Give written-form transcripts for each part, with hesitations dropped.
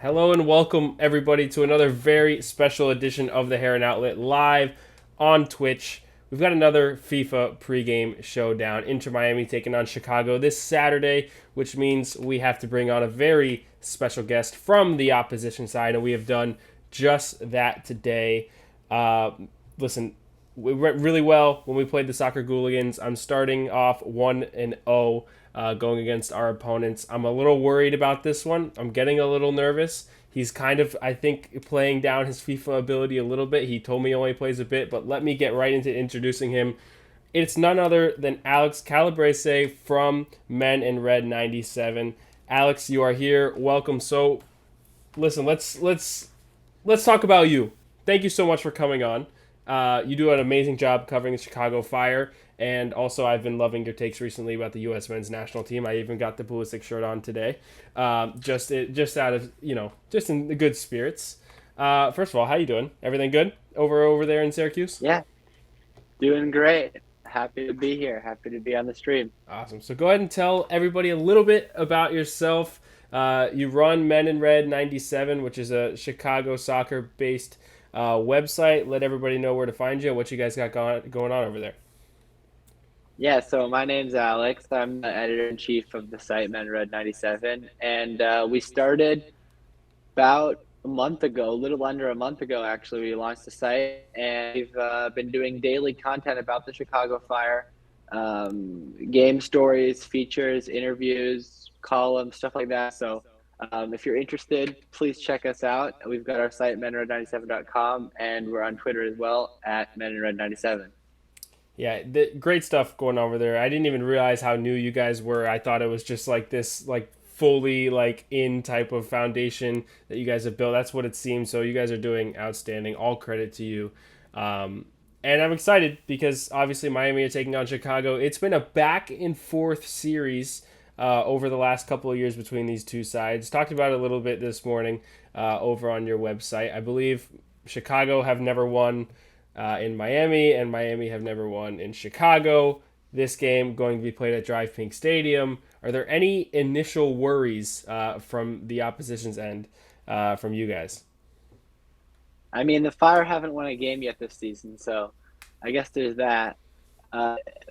Hello and welcome everybody to another very special edition of the Heron Outlet live on Twitch. We've got another FIFA pregame showdown. Inter Miami taking on Chicago this Saturday, which means we have to bring on a very special guest from the opposition side, and we have done just that today. Listen, we went really well when we played the Soccer Gooligans. I'm starting off 1-0 going against our opponents. I'm a little worried about this one. I'm getting a little nervous. He's kind of, I think, playing down his FIFA ability a little bit. He told me he only plays a bit, but let me get right into introducing him. It's none other than Alex Calabrese from MenInRed97. Alex, you are here. Welcome. So, listen, let's talk about you. Thank you so much for coming on. You do an amazing job covering the Chicago Fire, and also I've been loving your takes recently about the U.S. men's national team. I even got the Pulisic shirt on today, just out of just in the good spirits. First of all, how you doing? Everything good over there in Syracuse? Yeah, doing great. Happy to be here. Happy to be on the stream. Awesome. So go ahead and tell everybody a little bit about yourself. You run Men in Red 97, which is a Chicago soccer based website. Let everybody know where to find you and what you guys got going on over there. Yeah, so my name's Alex. I'm the editor-in-chief of the site MenInRed97, and we started about a month ago, a little under a month ago, actually. We launched the site, and we've been doing daily content about the Chicago Fire, game stories, features, interviews, columns, stuff like that. So if you're interested, please check us out. We've got our site, menred97.com, and we're on Twitter as well, at menred97. Yeah, great stuff going on over there. I didn't even realize how new you guys were. I thought it was just like this, like fully like in type of foundation that you guys have built. That's what it seems. So you guys are doing outstanding. All credit to you. And I'm excited because obviously Miami are taking on Chicago. It's been a back and forth series over the last couple of years between these two sides. Talked about it a little bit this morning over on your website. I believe Chicago have never won in Miami, and Miami have never won in Chicago. This game going to be played at Drive Pink Stadium. Are there any initial worries from the opposition's end from you guys? I mean, the Fire haven't won a game yet this season, so I guess there's that.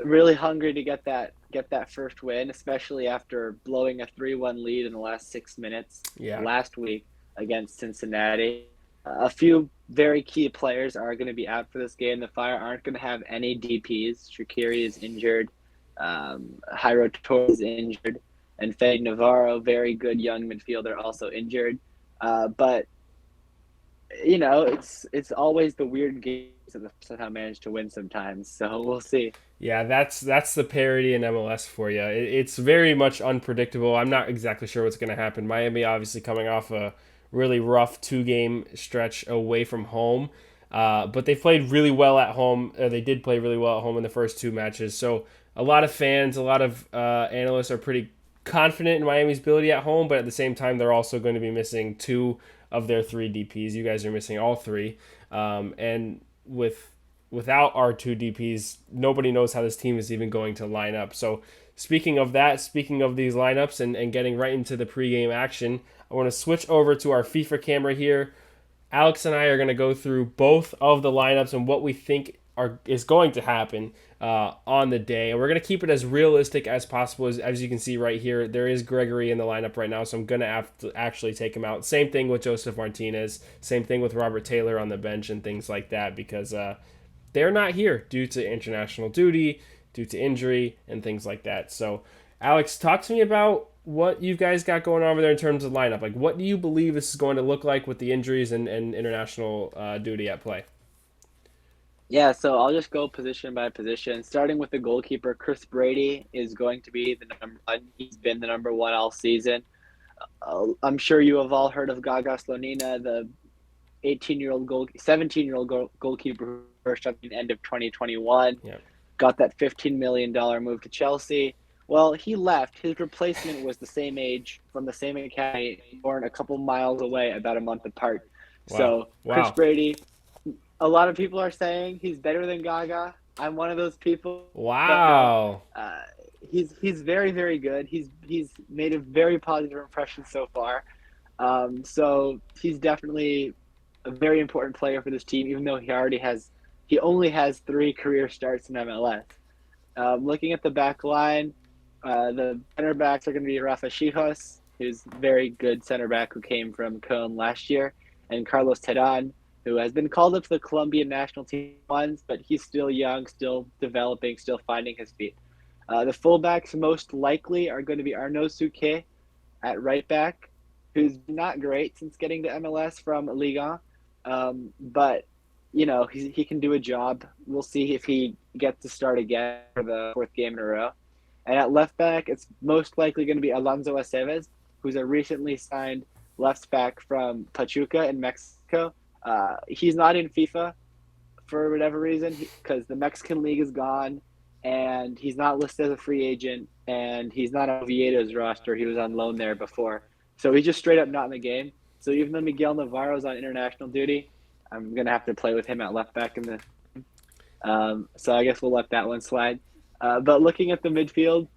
Really hungry to get that first win, especially after blowing a 3-1 lead in the last 6 minutes Yeah. last week against Cincinnati. A few very key players are going to be out for this game. The Fire aren't going to have any DPs. Shaqiri is injured. Jairo Torres is injured. And Fede Navarro, very good young midfielder, also injured. But it's always the weird games that somehow manage to win sometimes. So we'll see. Yeah, that's the parity in MLS for you. It's very much unpredictable. I'm not exactly sure what's going to happen. Miami obviously coming off a really rough 2 game stretch away from home, but they played really well at home. They did play really well at home in the first 2 matches. So a lot of fans, a lot of analysts are pretty confident in Miami's ability at home, but at the same time, they're also going to be missing 2 of their 3 DPs. You guys are missing all 3, and without our 2 DPs, nobody knows how this team is even going to line up. So speaking of that, speaking of these lineups and getting right into the pregame action, I want to switch over to our FIFA camera here. Alex and I are going to go through both of the lineups and what we think is going to happen on the day. And we're going to keep it as realistic as possible. As you can see right here, there is Gregory in the lineup right now, so I'm going to have to actually take him out. Same thing with Joseph Martinez. Same thing with Robert Taylor on the bench and things like that, because they're not here due to international duty, due to injury, and things like that. So, Alex, talk to me about what you guys got going on over there in terms of lineup. Like, what do you believe this is going to look like with the injuries and international duty at play? Yeah, so I'll just go position by position. Starting with the goalkeeper, Chris Brady is going to be the number one. He's been the number one all season. I'm sure you have all heard of Gaga Slonina, the 17-year-old goalkeeper who first at the end of 2021. Yeah. Got that $15 million move to Chelsea. Well, he left. His replacement was the same age from the same academy, born a couple miles away, about a month apart. Wow. So Chris Wow. Brady, a lot of people are saying he's better than Gaga. I'm one of those people, but no. Wow. Uh, he's very, very good. He's made a very positive impression so far. So he's definitely a very important player for this team, even though he only has 3 career starts in MLS. Looking at the back line, the center backs are going to be Rafa Chijos, who's a very good center back who came from Cologne last year, and Carlos Terán, who has been called up to the Colombian national team once, but he's still young, still developing, still finding his feet. The fullbacks most likely are going to be Arnaud Souquet at right back, who's not great since getting to MLS from Liga, but he can do a job. We'll see if he gets to start again for the 4th game in a row. And at left back, it's most likely going to be Alonso Aceves, who's a recently signed left back from Pachuca in Mexico. He's not in FIFA for whatever reason, because the Mexican league is gone, and he's not listed as a free agent, and he's not on Oviedo's roster. He was on loan there before. So he's just straight up not in the game. So even though Miguel Navarro's on international duty, I'm going to have to play with him at left back in the so I guess we'll let that one slide. But looking at the midfield,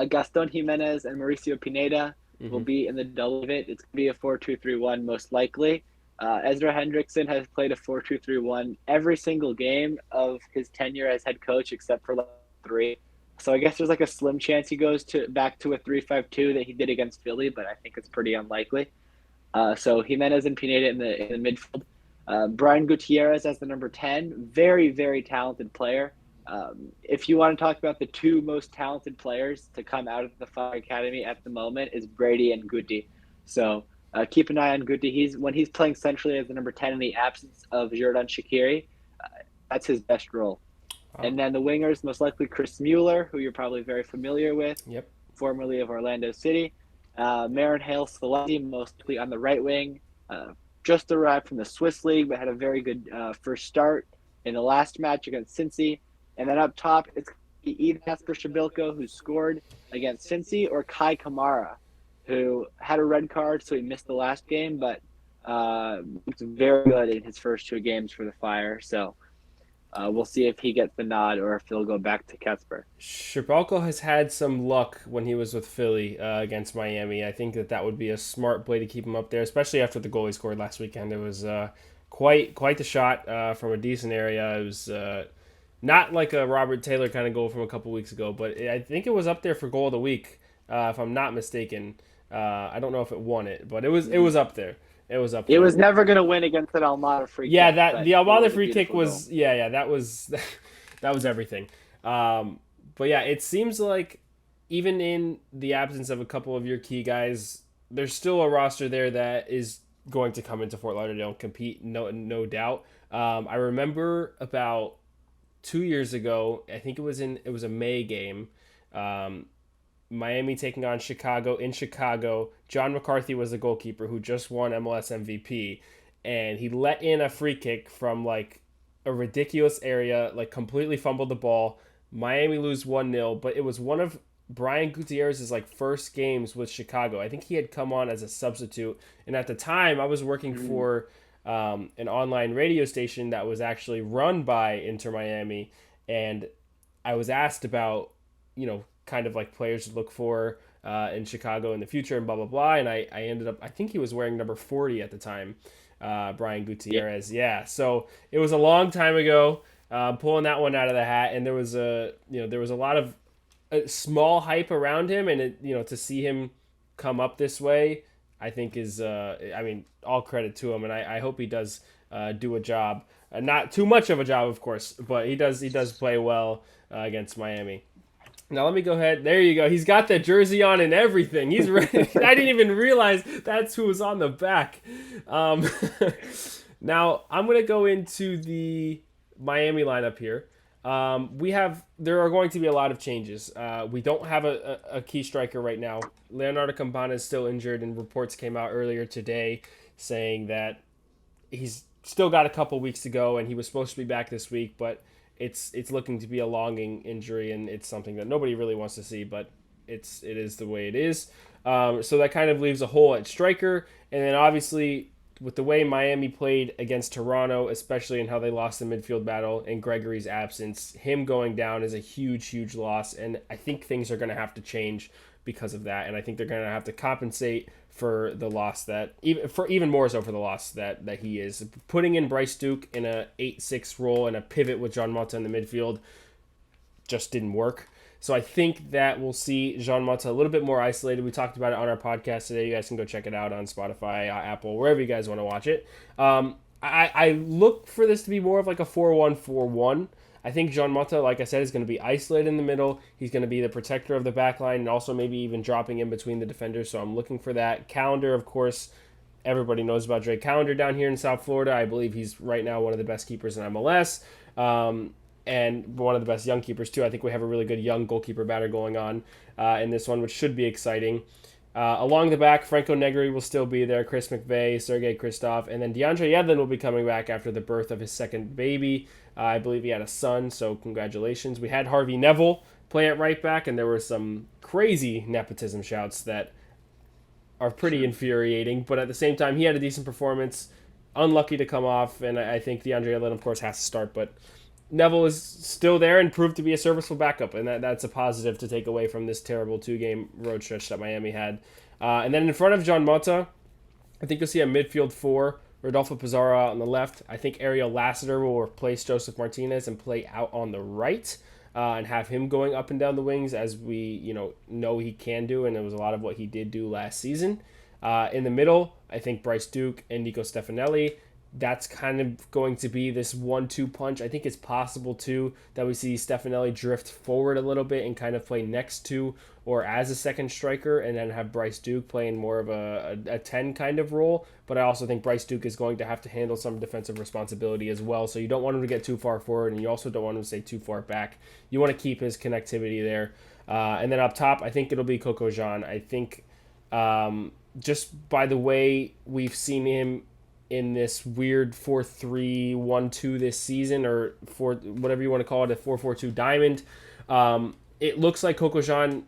Gaston Jimenez and Mauricio Pineda will be in the double of it. It's going to be a 4-2-3-1 most likely. Ezra Hendrickson has played a 4-2-3-1 every single game of his tenure as head coach except for 3. So I guess there's like a slim chance he goes back to a 3-5-2 that he did against Philly, but I think it's pretty unlikely. So Jimenez and Pineda in the midfield. Brian Gutierrez as the number 10, very, very talented player. If you want to talk about the 2 most talented players to come out of the Fire Academy at the moment is Brady and Guti. So keep an eye on Guti. When he's playing centrally as the number 10 in the absence of Jordan Shaqiri, that's his best role. Wow. And then the wingers, most likely Chris Mueller, who you're probably very familiar with, formerly of Orlando City. Marin Hale Celesti, mostly on the right wing. Just arrived from the Swiss League, but had a very good first start in the last match against Cincy. And then up top, it's either Kasper Shabilko, who scored against Cincy, or Kai Kamara, who had a red card, so he missed the last game, but was very good in his first 2 games for the Fire. So we'll see if he gets the nod or if he'll go back to Kasper. Shabalko has had some luck when he was with Philly against Miami. I think that would be a smart play to keep him up there, especially after the goal he scored last weekend. It was quite the shot from a decent area. It was not like a Robert Taylor kind of goal from a couple weeks ago, but I think it was up there for goal of the week, if I'm not mistaken. I don't know if it won it, but it was up there. It was up there. It was never going to win against an Almada free kick. Yeah, the Almada free kick was goal. That was everything. But yeah, it seems like even in the absence of a couple of your key guys, there's still a roster there that is going to come into Fort Lauderdale and compete, no doubt. I remember about 2 years ago, I think it was a May game, Miami taking on Chicago in Chicago. John McCarthy was the goalkeeper who just won MLS MVP, and he let in a free kick from like a ridiculous area, like completely fumbled the ball. Miami lose 1-0, but it was one of Brian Gutierrez's like first games with Chicago. I think he had come on as a substitute, and at the time I was working for an online radio station that was actually run by Inter Miami, and I was asked about, kind of like players to look for in Chicago in the future and blah, blah, blah. And I ended up, I think he was wearing number 40 at the time, Brian Gutierrez. Yeah. So it was a long time ago, pulling that one out of the hat. And there was a lot of small hype around him, and to see him come up this way, I think is, all credit to him. And I hope he does do a job, not too much of a job, of course, but he does play well against Miami. Now let me go ahead. There you go. He's got the jersey on and everything. He's ready. I didn't even realize that's who was on the back. Now I'm going to go into the Miami lineup here. There are going to be a lot of changes. We don't have a key striker right now. Leonardo Campana is still injured, and reports came out earlier today saying that he's still got a couple weeks to go, and he was supposed to be back this week, but it's looking to be a longing injury, and it's something that nobody really wants to see, but it is the way it is. So that kind of leaves a hole at striker, and then obviously with the way Miami played against Toronto, especially in how they lost the midfield battle and Gregory's absence, him going down is a huge, huge loss, and I think things are going to have to change because of that, and I think they're going to have to compensate for the loss that even more so for the loss that he is putting in Bryce Duke in a 8-6 role and a pivot with Jean Mota in the midfield just didn't work. So I think that we'll see Jean Mota a little bit more isolated. We talked about it on our podcast today. You guys can go check it out on Spotify, Apple, wherever you guys want to watch it. I look for this to be more of like a 4-1-4-1. I think Jean Mota, like I said, is going to be isolated in the middle. He's going to be the protector of the back line and also maybe even dropping in between the defenders. So I'm looking for that. Calendar, of course, everybody knows about Drake Calendar down here in South Florida. I believe he's right now one of the best keepers in MLS. And one of the best young keepers, too. I think we have a really good young goalkeeper batter going on in this one, which should be exciting. Along the back, Franco Negri will still be there, Chris McVeigh, Sergei Kristov, and then DeAndre Yedlin will be coming back after the birth of his second baby. I believe he had a son, so congratulations. We had Harvey Neville play at right back, and there were some crazy nepotism shouts that are pretty infuriating, but at the same time, he had a decent performance, unlucky to come off, and I think DeAndre Yedlin, of course, has to start, but Neville is still there and proved to be a serviceable backup, and that's a positive to take away from this terrible 2-game road stretch that Miami had. And then in front of Jean Mota, I think you'll see a midfield 4, Rodolfo Pizarro out on the left. I think Ariel Lassiter will replace Joseph Martinez and play out on the right and have him going up and down the wings as we know he can do, and it was a lot of what he did do last season. In the middle, I think Bryce Duke and Nico Stefanelli. That's kind of going to be this 1-2 punch. I think it's possible, too, that we see Stefanelli drift forward a little bit and kind of play next to or as a second striker and then have Bryce Duke playing more of a 10 kind of role. But I also think Bryce Duke is going to have to handle some defensive responsibility as well. So you don't want him to get too far forward, and you also don't want him to stay too far back. You want to keep his connectivity there. And then up top, I think it'll be Coco Jean. I think just by the way we've seen him in this weird 4-3-1-2 this season, or whatever you want to call it, a 4-4-2 diamond. It looks like Coco Jean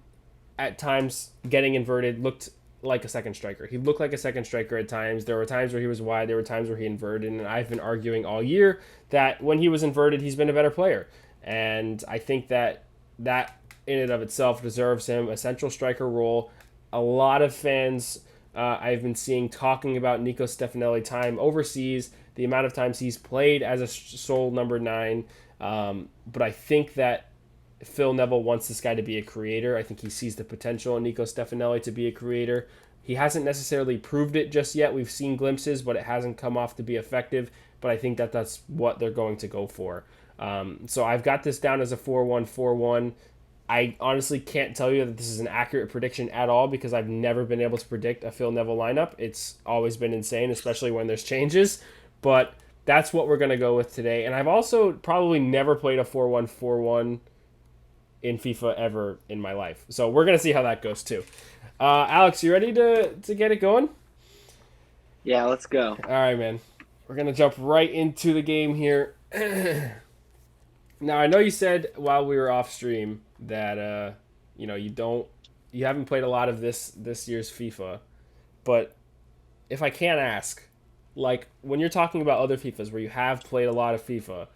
at times getting inverted looked like a second striker. He looked like a second striker at times. There were times where he was wide. There were times where he inverted. And I've been arguing all year that when he was inverted, he's been a better player. And I think that in and of itself deserves him a central striker role. A lot of fans I've been seeing talking about Nico Stefanelli time overseas, the amount of times he's played as a sole number 9. But I think that Phil Neville wants this guy to be a creator. I think he sees the potential in Nico Stefanelli to be a creator. He hasn't necessarily proved it just yet. We've seen glimpses, but it hasn't come off to be effective. But I think that that's what they're going to go for. So I've got this down as a 4-1-4-1. I honestly can't tell you that this is an accurate prediction at all because I've never been able to predict a Phil Neville lineup. It's always been insane, especially when there's changes. But that's what we're going to go with today. And I've also probably never played a 4-1-4-1 in FIFA ever in my life. So we're going to see how that goes too. Alex, you ready to get it going? Yeah, let's go. All right, man. We're going to jump right into the game here. Now, I know you said while we were off stream that you haven't played a lot of this year's FIFA, but if I can ask, like when you're talking about other FIFAs where you have played a lot of FIFA,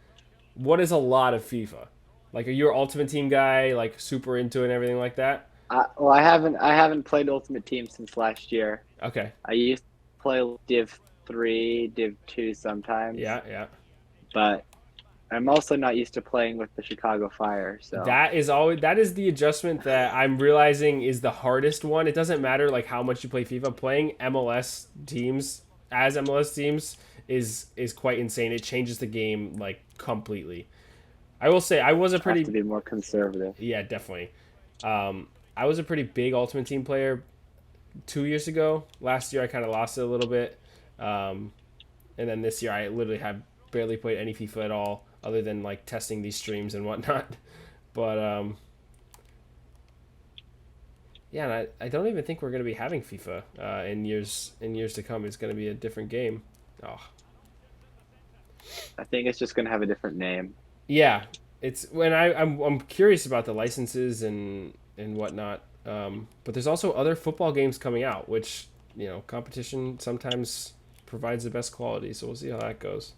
what is a lot of FIFA? Like, are you an Ultimate Team guy, like super into it and everything like that? Well, I haven't played Ultimate Team since last year. Okay. I used to play Div 3, Div 2 sometimes. Yeah. But I'm also not used to playing with the Chicago Fire, so that is the adjustment that I'm realizing is the hardest one. It doesn't matter like how much you play FIFA. Playing MLS teams as MLS teams is quite insane. It changes the game like completely. I will say I was a pretty have to be more conservative. Yeah, definitely. I was a pretty big Ultimate Team player 2 years ago. Last year I kind of lost it a little bit, and then this year I literally have barely played any FIFA at all, other than like testing these streams and whatnot. But yeah, and I don't even think we're going to be having FIFA in years to come. It's going to be a different game. Oh. I think it's just going to have a different name. Yeah, it's when I'm curious about the licenses and whatnot. But there's also other football games coming out, which competition sometimes provides the best quality. So we'll see how that goes.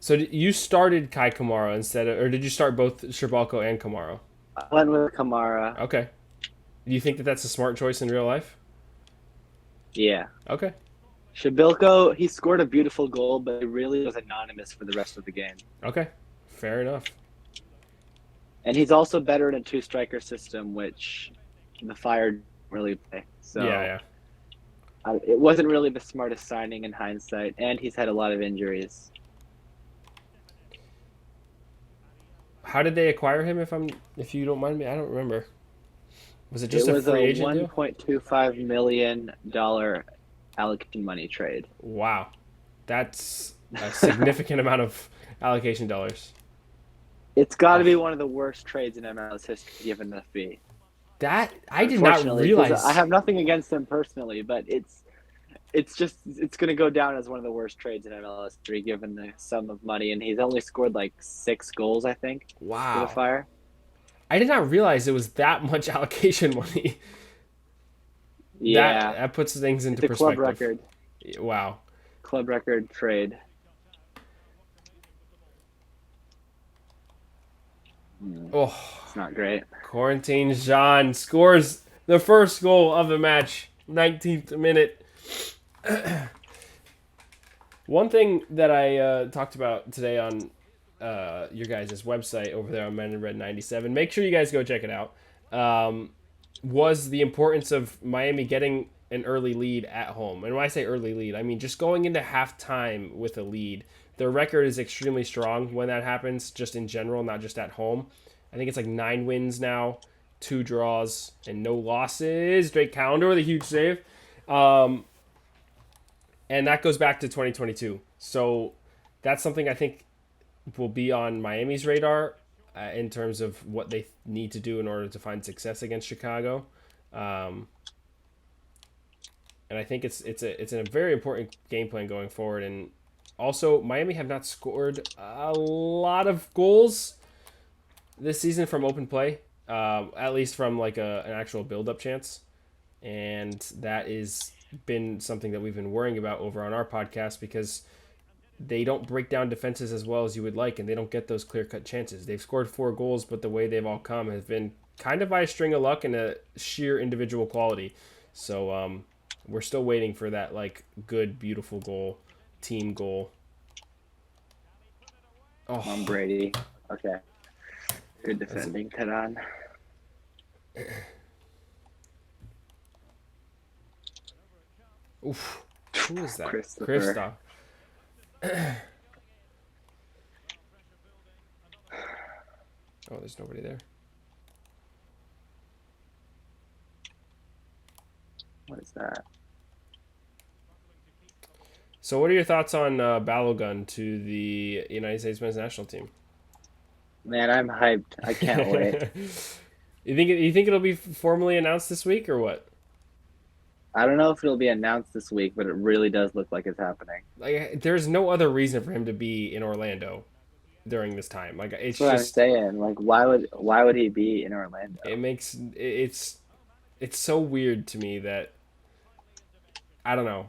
So you started Kai Kamara instead of, or did you start both Shabalko and Kamara? I went with Kamara. Okay. Do you think that that's a smart choice in real life? Yeah. Okay. Shabilko, he scored a beautiful goal, but he really was anonymous for the rest of the game. Okay. Fair enough. And he's also better in a two-striker system, which the Fire didn't really play. So Yeah. it wasn't really the smartest signing in hindsight, and he's had a lot of injuries. How did they acquire him? If you don't mind me, I don't remember. Was it just It a was a free agent deal? $1.25 million allocation money trade. Wow, that's a significant amount of allocation dollars. It's got to Oh, be one of the worst trades in MLS history, given the fee. that I did not Unfortunately, because I realize. have nothing against him personally, but it's going to go down as one of the worst trades in MLS history, given the sum of money, and he's only scored like 6 goals, I think, for the Wow, Fire. I did not realize it was that much allocation money. That Yeah, that puts things into it's a club perspective. record, Wow. trade. Oh, It's not great. Quarantine Jean scores the first goal of the match, 19th minute. One thing that I talked about today on your guys' website over there on MenInRed97, make sure you guys go check it out, was the importance of Miami getting an early lead at home. And when I say early lead, I mean just going into halftime with a lead. Their record is extremely strong when that happens, just in general, not just at home. I think it's like 9 wins now, 2 draws, and no losses. Drake Callender with a huge save. And that goes back to 2022. So that's something I think will be on Miami's radar in terms of what they need to do in order to find success against Chicago. Um, and I think it's a very important game plan going forward. And also, Miami have not scored a lot of goals this season from open play, at least from like an actual build-up chance. And that is been something that we've been worrying about over on our podcast because they don't break down defenses as well as you would like, and they don't get those clear-cut chances. They've scored 4 goals, but the way they've all come has been kind of by a string of luck and a sheer individual quality. So we're still waiting for that like good, beautiful goal, team goal. Tom Oh, Brady. Okay. Good defending, Teran. oof. Who is that? Christopher. Kristoff. Oh, there's nobody there. What is that? So, what are your thoughts on Balogun to the United States men's national team? Man, I'm hyped. I can't wait. You think it'll be formally announced this week or what? I don't know if it'll be announced this week, but it really does look like it's happening. Like, there's no other reason for him to be in Orlando during this time. Like, it's That's what I'm just saying. Like, why would he be in Orlando? it's so weird to me that I don't know.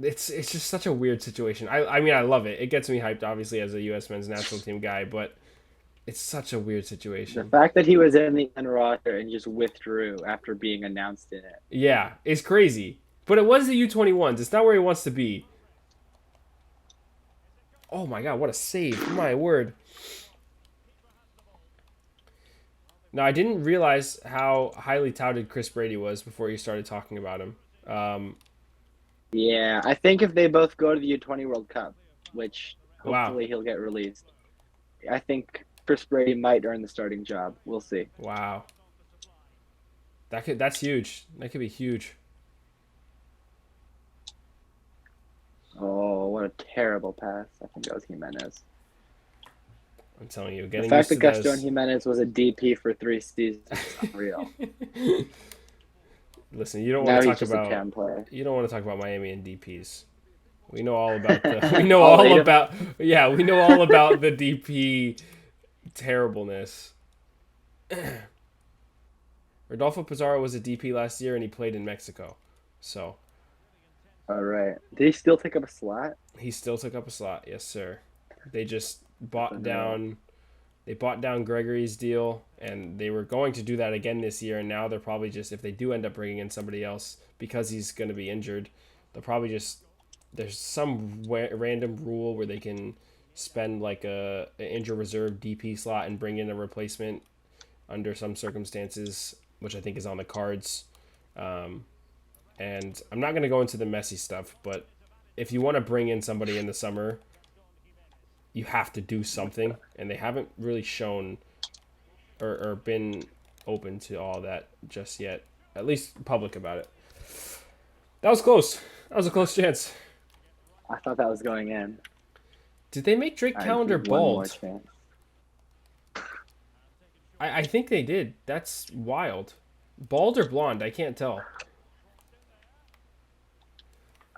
It's just such a weird situation. I mean I love it. It gets me hyped obviously as a U.S. men's national team guy, but it's such a weird The situation. fact that he was in the N roster and just withdrew after being announced in it. Yeah, it's crazy. But it was the U21s. It's not where he wants to be. Oh my god, what a save. My word. Now, I didn't realize how highly touted Chris Brady was before you started talking about him. Yeah, I think if they both go to the U20 World Cup, which Wow. hopefully he'll get released, I think Chris Brady might earn the starting job. We'll see. Wow. That's huge. That could be huge. Oh, what a terrible pass. I think that was Jimenez. I'm telling you, The getting fact used that to Gaston those. Jimenez was a DP for 3 seasons is unreal. Listen, you don't want Now to he's talk just a about cam player. Miami and DPs. We know all about the we know All 8 all of them. about yeah, we know all about the DP terribleness. Rodolfo Pizarro was a DP last year and he played in Mexico. So, All right. Did he still take up a slot? he still took up a slot. Yes, sir. They just That's bought unreal. down. They bought down Gregory's deal, and they were going to do that again this year. And now they're probably just, if they do end up bringing in somebody else because he's going to be injured, they'll probably just, there's some random rule where they can spend like a an injury reserve DP slot and bring in a replacement under some circumstances, which I think is on the cards. Um, and I'm not going to go into the messy stuff, but if you want to bring in somebody in the summer, you have to do something, and they haven't really shown or been open to all that just yet, at least public about it. That was close. That was a close chance. I thought that was going in. Did they make Drake All right, Callender here's one more bald? chance. I think they did. That's wild. Bald or blonde? I can't tell.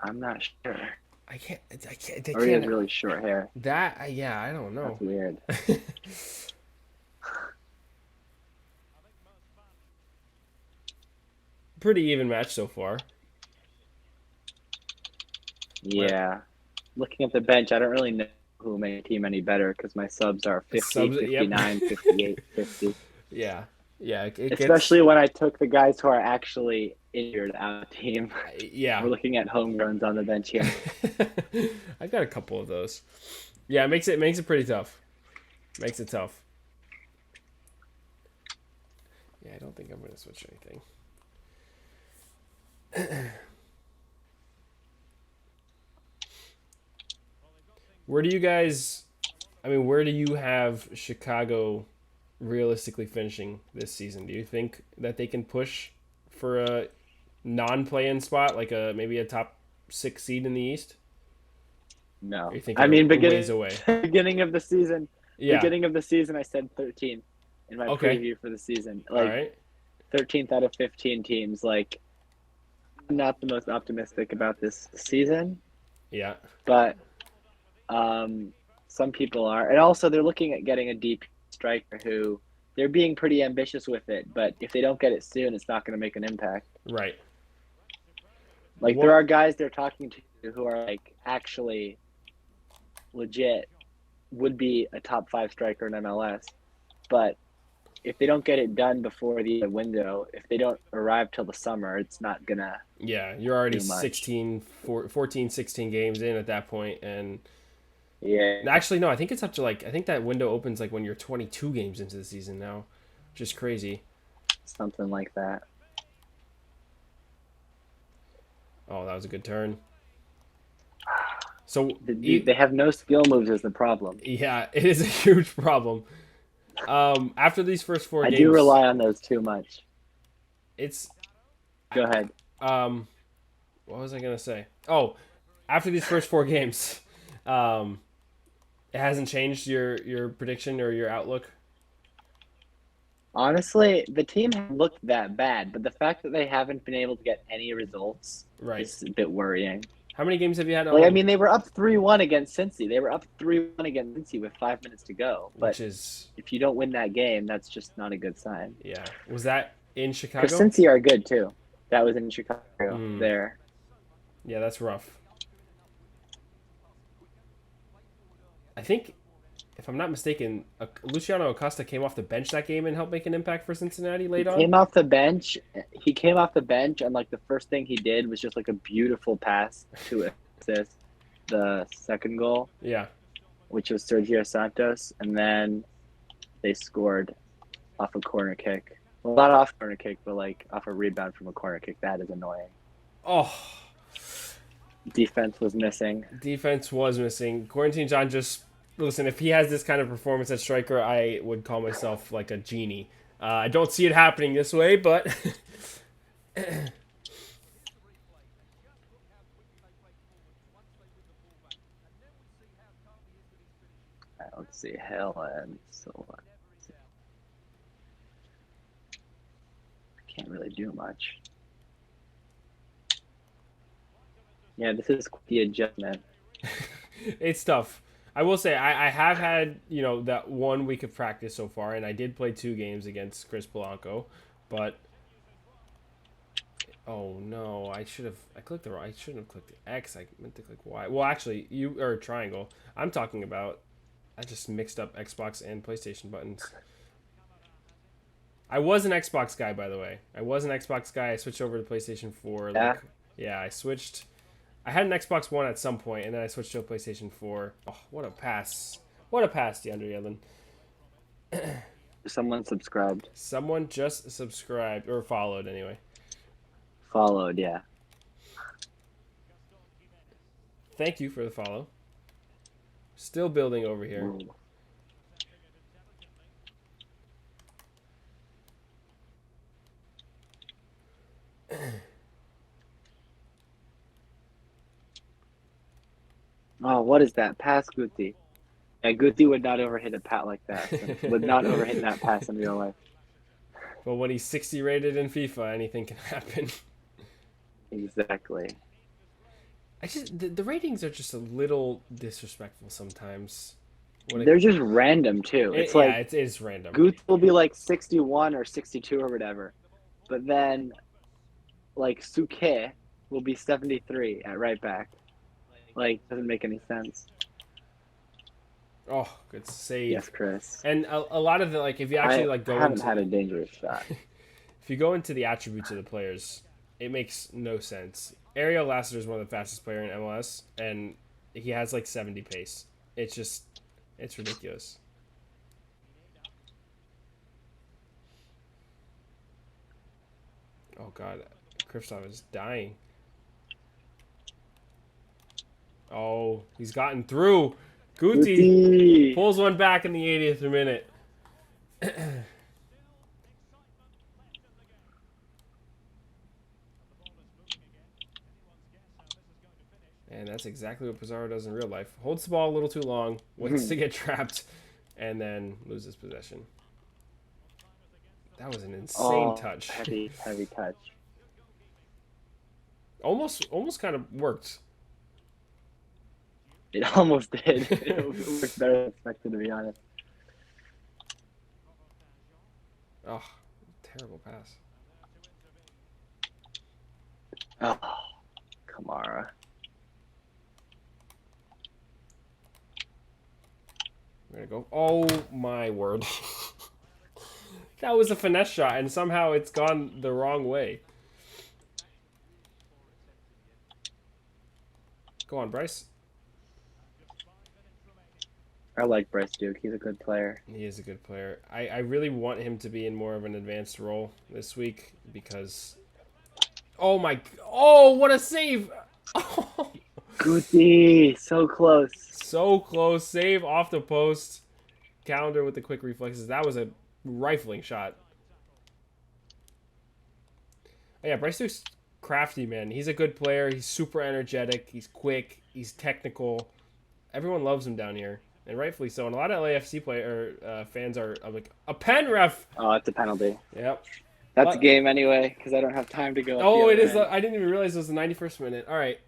I'm not sure. I can't. I can't. They Or he has can't. really short hair. That. Yeah. I don't know. That's weird. Pretty even match so far. Yeah. Looking at the bench, I don't really know who made the team any better because my subs are 50, Subs. Yep. 59, 58, 50. Yeah. Yeah. It gets. Especially when I took the guys who are actually injured out of the team. Yeah. We're looking at homegrowns on the bench here. I've got a couple of those. Yeah, it makes it pretty tough. Makes it tough. Yeah, I don't think I'm gonna switch anything. Where do you guys? I mean, where do you have Chicago realistically finishing this season? Do you think that they can push for a non-play-in spot, like a maybe a top 6 seed in the East? No. Or you think I mean, a ways away? beginning of the season, Yeah. I said 13th in my Okay. preview for the season. All Like right. 13th out of 15 teams. Like, I'm not the most optimistic about this season, Yeah. but some people are. And also, they're looking at getting a deep striker who they're being pretty ambitious with it. But if they don't get it soon, it's not going to make an impact. Right. Like, What- there are guys they're talking to who are like actually legit would be a top 5 striker in MLS. But if they don't get it done before the window, if they don't arrive till the summer, it's not gonna Yeah, you're already do much. 14, 16 games in at that point, and Yeah, actually no, I think it's up to like I think that window opens like when you're 22 games into the season now, which is crazy. something like that. Oh, that was a good turn. So They have no skill moves is the problem. yeah, it is a huge problem. After these first four I games, do rely on those too much. it's Go ahead. what was I gonna say? Oh, after these first four games, it hasn't changed your prediction or your outlook. Honestly, the team hasn't looked that bad, but the fact that they haven't been able to get any results Right. is a bit worrying. How many games have you had at Like, I home? mean, they were up 3-1 against Cincy. They were up 3-1 against Cincy with 5 minutes to go. But Which is if you don't win that game, that's just not a good sign. yeah. Was that in Because Chicago? Cincy are good too. That was in Chicago. Mm. There. Yeah, that's rough. I think, if I'm not mistaken, Luciano Acosta came off the bench that game and helped make an impact for Cincinnati late on. Came off the bench. He came off the bench, and like the first thing he did was just like a beautiful pass to assist the second goal, Yeah. which was Sergio Santos, and then they scored off a corner kick. Well, not off corner kick, but like off a rebound from a corner kick. That is annoying. Oh, Defense was missing. defense was missing. Quarantine John just listen. If he has this kind of performance at striker, I would call myself like a genie. I don't see it happening this way, but Let's see, Heron. So I can't really do much. Yeah, this is the adjustment. it's tough. I will say I have had that 1 week of practice so far, and I did play 2 games against Chris Polanco, but oh no, I shouldn't have clicked the X. I meant to click Y. Well, actually, you or triangle. I'm talking about I just mixed up Xbox and PlayStation buttons. I was an Xbox guy, by the way. I was an Xbox guy. I switched over to PlayStation 4. Yeah. Yeah, I switched. I had an Xbox One at some point, and then I switched to a PlayStation 4. Oh, what a pass. What a pass, DeAndre Yedlin. Someone subscribed. Someone just subscribed, or followed anyway. Followed, yeah. Thank you for the follow. Still building over here. Ooh. Oh, what is that? Pass Guti. Yeah, Guti would not overhit a pat like that. Would not overhit that pass in real life. But when he's 60 rated in FIFA, anything can happen. Exactly. The ratings are just a little disrespectful sometimes. They're just random too. It's like it is random. Guti will be like 61 or 62 or whatever, but then like Suke will be 73 at right back. Like, doesn't make any sense. Oh, good save. Yes, Chris. And a lot of the, like, if you actually go haven't into, had a dangerous shot. If you go into the attributes of the players, it makes no sense. Ariel Lassiter is one of the fastest player in MLS, and he has like 70 pace. It's ridiculous. Oh God, Kristoff is dying. Oh, he's gotten through. Guti pulls one back in the 80th minute. And that's exactly what Pizarro does in real life. Holds the ball a little too long, waits to get trapped, and then loses possession. That was an insane touch. Heavy touch. Almost kind of worked. It almost did. It worked better than expected, to be honest. Oh, terrible pass. Oh, Kamara. We're going to go. Oh, my word. That was a finesse shot, and somehow it's gone the wrong way. Go on, Bryce. I like Bryce Duke. He's a good player. He is a good player. I really want him to be in more of an advanced role this week because... Oh, my... Oh, what a save! Oh. Guti, so close. So close. Save off the post. Calendar with the quick reflexes. That was a rifling shot. Oh, yeah, Bryce Duke's crafty, man. He's a good player. He's super energetic. He's quick. He's technical. Everyone loves him down here. And rightfully so. And a lot of LAFC fans are like, a pen, ref! Oh, it's a penalty. Yep. That's a game anyway, because I don't have time to go. Oh, it is. I didn't even realize it was the 91st minute. All right.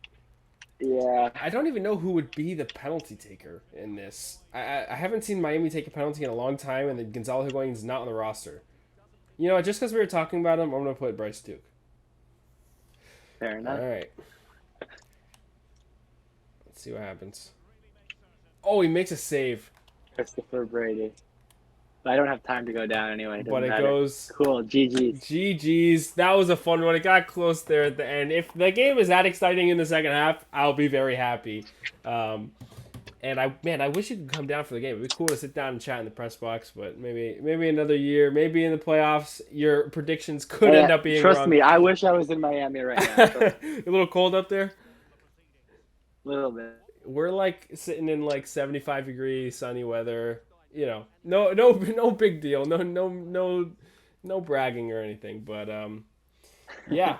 Yeah. I don't even know who would be the penalty taker in this. I haven't seen Miami take a penalty in a long time, and then Gonzalo Higuain is not on the roster. You know, just because we were talking about him, I'm going to put Bryce Duke. Fair enough. All right. Let's see what happens. Oh, he makes a save. Christopher Brady. But I don't have time to go down anyway. But it goes... Cool. GG's. GG's. That was a fun one. It got close there at the end. If the game is that exciting in the second half, I'll be very happy. And I wish you could come down for the game. It'd be cool to sit down and chat in the press box, but maybe another year, maybe in the playoffs, your predictions could end up being Trust wrong. me, I wish I was in Miami right now. A little cold up there? A little bit. We're like sitting in like 75 degrees sunny weather. You know, no big deal. No bragging or anything. But yeah.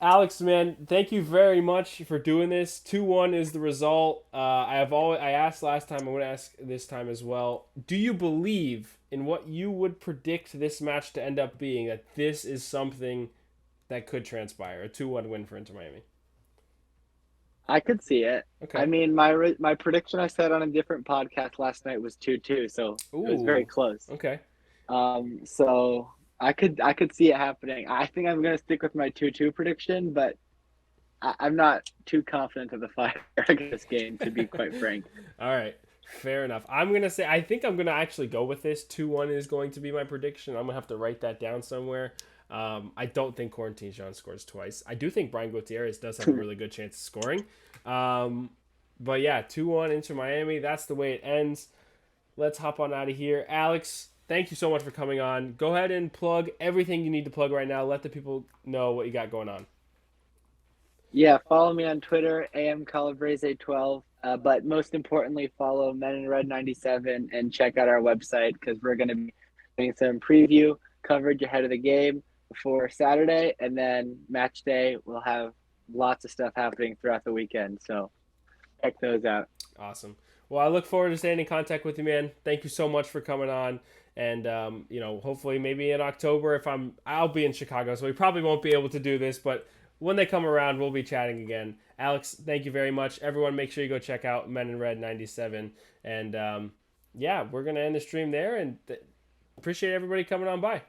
Alex, man, thank you very much for doing this. 2-1 is the result. I asked last time. I'm going to ask this time as well. Do you believe in what you would predict this match to end up being? That this is something that could transpire, a 2-1 win for Inter Miami. I could see it. Okay. I mean, my prediction I said on a different podcast last night was 2-2, so it was very close. Okay. So I could see it happening. I think I'm gonna stick with my 2-2 prediction, but I'm not too confident of the fire of this game, to be quite frank. All right. Fair enough. I'm gonna say I think I'm gonna actually go with this. 2-1 is going to be my prediction. I'm gonna have to write that down somewhere. I don't think Quarantine Jean scores twice. I do think Brian Gutierrez does have a really good chance of scoring. Um, but yeah, 2-1 into Miami. That's the way it ends. Let's hop on out of here. Alex, thank you so much for coming on. Go ahead and plug everything you need to plug right now. Let the people know what you got going on. Yeah, follow me on Twitter, Calabrese12. But most importantly, follow MenInRed97 and check out our website because we're going to be doing some preview coverage ahead of the game before Saturday. And then match day, we'll have lots of stuff happening throughout the weekend. So check those out. Awesome. Well, I look forward to staying in contact with you, man. Thank you so much for coming on. And hopefully, maybe in October, I'll be in Chicago, so we probably won't be able to do this. But when they come around, we'll be chatting again. Alex, thank you very much. Everyone, make sure you go check out Men in Red 97. And yeah, we're gonna end the stream there. And appreciate everybody coming on by.